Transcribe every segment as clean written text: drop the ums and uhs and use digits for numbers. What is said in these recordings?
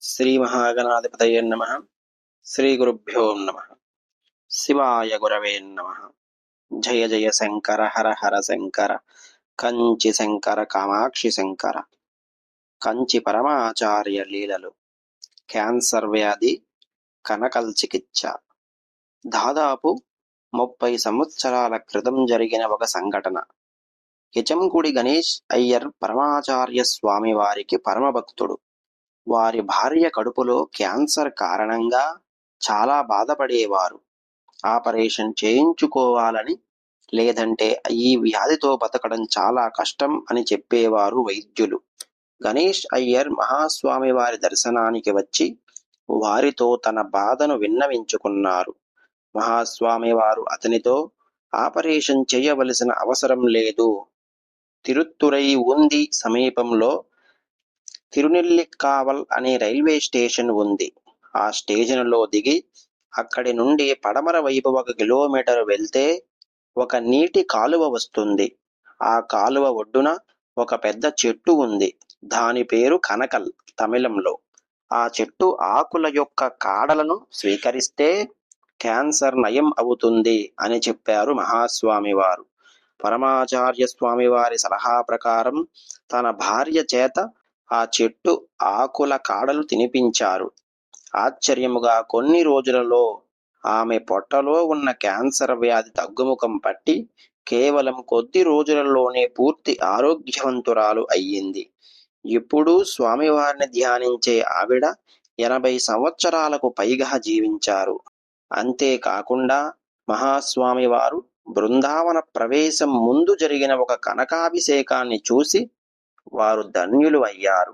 శ్రీ మహాగణాధిపతయే నమః. శ్రీ గురుభ్యో నమః. శివాయ గురవే నమః. జయ జయ శంకర హర హర శంకర. కంచి శంకర కామాక్షి శంకర. కంచి పరమాచార్య లీలలు. క్యాన్సర్ వ్యాధి కనకల్ చికిత్స. దాదాపు 30 సంవత్సరాల క్రితం జరిగిన ఒక సంఘటన. యచంకుడి గణేష్ అయ్యర్ పరమాచార్య స్వామి వారికి పరమభక్తుడు. వారి భార్య కడుపులో క్యాన్సర్ కారణంగా చాలా బాధపడేవారు. ఆపరేషన్ చేయించుకోవాలని, లేదంటే ఈ వ్యాధితో బతకడం చాలా కష్టం అని చెప్పేవారు వైద్యులు. గణేష్ అయ్యర్ మహాస్వామి వారి దర్శనానికి వచ్చి వారితో తన బాధను విన్నవించుకున్నారు. మహాస్వామి వారు అతనితో ఆపరేషన్ చేయవలసిన అవసరం లేదు, తిరుత్తురై ఉంది సమీపంలో తిరునెల్లికావల్ అనే రైల్వే స్టేషన్ ఉంది. ఆ స్టేషన్లో దిగి అక్కడి నుండి పడమర వైపు 1 కిలోమీటర్ వెళ్తే ఒక నీటి కాలువ వస్తుంది. ఆ కాలువ ఒడ్డున ఒక పెద్ద చెట్టు ఉంది. దాని పేరు కనకల్ తమిళంలో. ఆ చెట్టు ఆకుల యొక్క కాడలను స్వీకరిస్తే క్యాన్సర్ నయం అవుతుంది అని చెప్పారు మహాస్వామి వారు. పరమాచార్య స్వామి వారి సలహా ప్రకారం తన భార్య చేత ఆ చెట్టు ఆకుల కాడలు తినిపించారు. ఆశ్చర్యముగా కొన్ని రోజులలో ఆమె పొట్టలో ఉన్న క్యాన్సర్ వ్యాధి తగ్గుముఖం పట్టి కేవలం కొద్ది రోజులలోనే పూర్తి ఆరోగ్యవంతురాలు అయ్యింది. ఇప్పుడు స్వామివారిని ధ్యానించే ఆవిడ 80 సంవత్సరాలకు పైగా జీవించారు. అంతేకాకుండా మహాస్వామి వారు బృందావన ప్రవేశం ముందు జరిగిన ఒక కనకాభిషేకాన్ని చూసి వారు ధన్యులు అయ్యారు.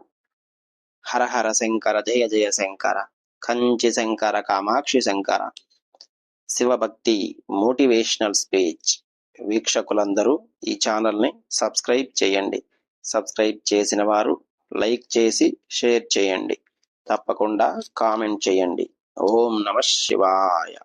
హర హర శంకర, జయ జయ శంకర, కంచి శంకర కామాక్షి శంకర. శివభక్తి మోటివేషనల్ స్పీచ్. వీక్షకులందరూ ఈ ఛానల్ని సబ్స్క్రైబ్ చేయండి. సబ్స్క్రైబ్ చేసిన వారు లైక్ చేసి షేర్ చేయండి. తప్పకుండా కామెంట్ చేయండి. ఓం నమః శివాయ.